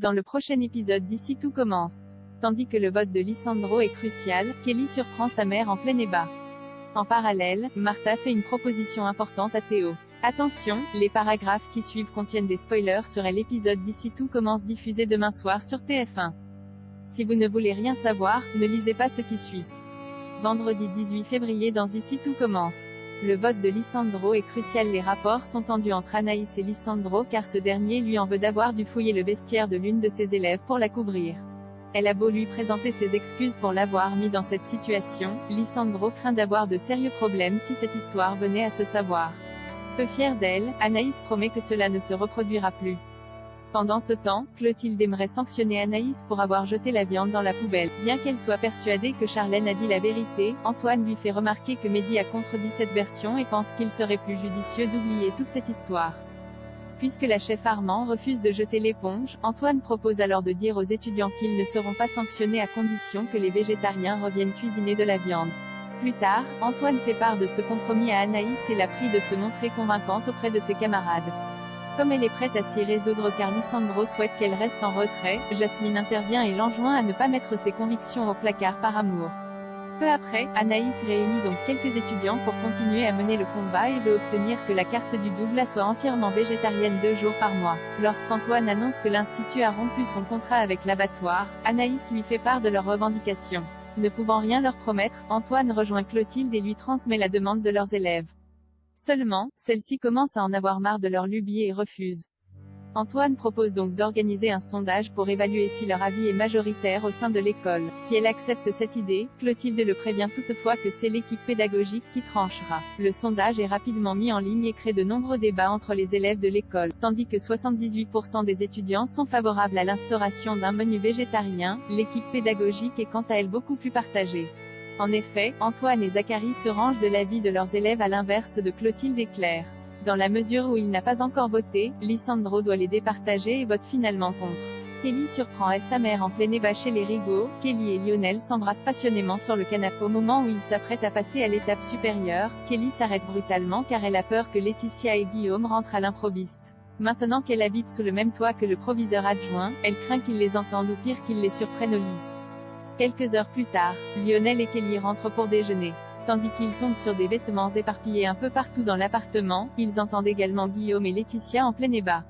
Dans le prochain épisode d'Ici tout commence. Tandis que le vote de Lisandro est crucial, Kelly surprend sa mère en plein ébat. En parallèle, Martha fait une proposition importante à Théo. Attention, les paragraphes qui suivent contiennent des spoilers sur l'épisode d'Ici tout commence diffusé demain soir sur TF1. Si vous ne voulez rien savoir, ne lisez pas ce qui suit. Vendredi 18 février dans Ici tout commence. Le vote de Lisandro est crucial. Les rapports sont tendus entre Anaïs et Lisandro car ce dernier lui en veut d'avoir dû fouiller le vestiaire de l'une de ses élèves pour la couvrir. Elle a beau lui présenter ses excuses pour l'avoir mis dans cette situation, Lisandro craint d'avoir de sérieux problèmes si cette histoire venait à se savoir. Peu fière d'elle, Anaïs promet que cela ne se reproduira plus. Pendant ce temps, Clotilde aimerait sanctionner Anaïs pour avoir jeté la viande dans la poubelle. Bien qu'elle soit persuadée que Charlène a dit la vérité, Antoine lui fait remarquer que Mehdi a contredit cette version et pense qu'il serait plus judicieux d'oublier toute cette histoire. Puisque la chef Armand refuse de jeter l'éponge, Antoine propose alors de dire aux étudiants qu'ils ne seront pas sanctionnés à condition que les végétariens reviennent cuisiner de la viande. Plus tard, Antoine fait part de ce compromis à Anaïs et la prie de se montrer convaincante auprès de ses camarades. Comme elle est prête à s'y résoudre car Lisandro souhaite qu'elle reste en retrait, Jasmine intervient et l'enjoint à ne pas mettre ses convictions au placard par amour. Peu après, Anaïs réunit donc quelques étudiants pour continuer à mener le combat et veut obtenir que la carte du double soit entièrement végétarienne 2 jours par mois. Lorsqu'Antoine annonce que l'Institut a rompu son contrat avec l'abattoir, Anaïs lui fait part de leurs revendications. Ne pouvant rien leur promettre, Antoine rejoint Clotilde et lui transmet la demande de leurs élèves. Seulement, celle-ci commence à en avoir marre de leur lubie et refuse. Antoine propose donc d'organiser un sondage pour évaluer si leur avis est majoritaire au sein de l'école. Si elle accepte cette idée, Clotilde le prévient toutefois que c'est l'équipe pédagogique qui tranchera. Le sondage est rapidement mis en ligne et crée de nombreux débats entre les élèves de l'école. Tandis que 78% des étudiants sont favorables à l'instauration d'un menu végétarien, l'équipe pédagogique est quant à elle beaucoup plus partagée. En effet, Antoine et Zacharie se rangent de l'avis de leurs élèves à l'inverse de Clotilde et Claire. Dans la mesure où il n'a pas encore voté, Lisandro doit les départager et vote finalement contre. Kelly surprend sa mère en plein ébat chez les Rigaud. Kelly et Lionel s'embrassent passionnément sur le canapé. Au moment où ils s'apprêtent à passer à l'étape supérieure, Kelly s'arrête brutalement car elle a peur que Laetitia et Guillaume rentrent à l'improviste. Maintenant qu'elle habite sous le même toit que le proviseur adjoint, elle craint qu'ils les entendent ou pire qu'ils les surprennent au lit. Quelques heures plus tard, Lionel et Kelly rentrent pour déjeuner. Tandis qu'ils tombent sur des vêtements éparpillés un peu partout dans l'appartement, ils entendent également Guillaume et Laetitia en plein ébat.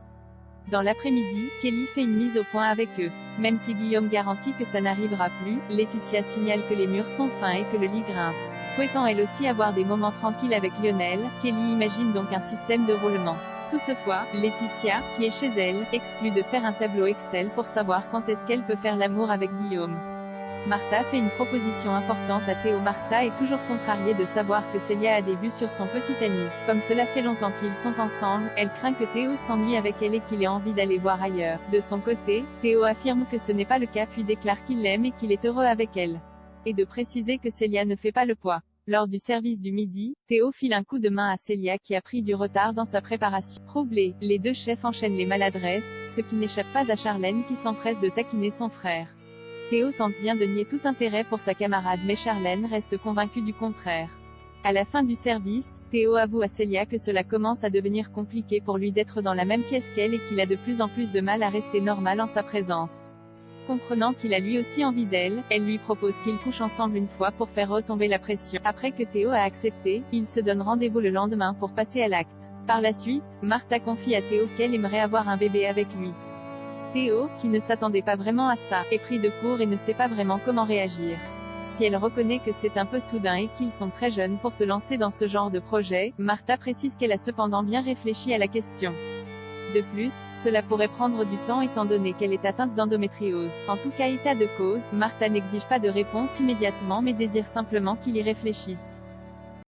Dans l'après-midi, Kelly fait une mise au point avec eux. Même si Guillaume garantit que ça n'arrivera plus, Laetitia signale que les murs sont fins et que le lit grince. Souhaitant elle aussi avoir des moments tranquilles avec Lionel, Kelly imagine donc un système de roulement. Toutefois, Laetitia, qui est chez elle, exclut de faire un tableau Excel pour savoir quand est-ce qu'elle peut faire l'amour avec Guillaume. Martha fait une proposition importante à Théo. Martha est toujours contrariée de savoir que Célia a des vues sur son petit ami. Comme cela fait longtemps qu'ils sont ensemble, elle craint que Théo s'ennuie avec elle et qu'il ait envie d'aller voir ailleurs. De son côté, Théo affirme que ce n'est pas le cas puis déclare qu'il l'aime et qu'il est heureux avec elle. Et de préciser que Célia ne fait pas le poids. Lors du service du midi, Théo file un coup de main à Célia qui a pris du retard dans sa préparation. Troublés, les deux chefs enchaînent les maladresses, ce qui n'échappe pas à Charlène qui s'empresse de taquiner son frère. Théo tente bien de nier tout intérêt pour sa camarade mais Charlène reste convaincue du contraire. À la fin du service, Théo avoue à Célia que cela commence à devenir compliqué pour lui d'être dans la même pièce qu'elle et qu'il a de plus en plus de mal à rester normal en sa présence. Comprenant qu'il a lui aussi envie d'elle, elle lui propose qu'ils couchent ensemble une fois pour faire retomber la pression. Après que Théo a accepté, ils se donnent rendez-vous le lendemain pour passer à l'acte. Par la suite, Martha confie à Théo qu'elle aimerait avoir un bébé avec lui. Théo, qui ne s'attendait pas vraiment à ça, est pris de court et ne sait pas vraiment comment réagir. Si elle reconnaît que c'est un peu soudain et qu'ils sont très jeunes pour se lancer dans ce genre de projet, Martha précise qu'elle a cependant bien réfléchi à la question. De plus, cela pourrait prendre du temps étant donné qu'elle est atteinte d'endométriose. En tout cas état de cause, Martha n'exige pas de réponse immédiatement mais désire simplement qu'il y réfléchisse.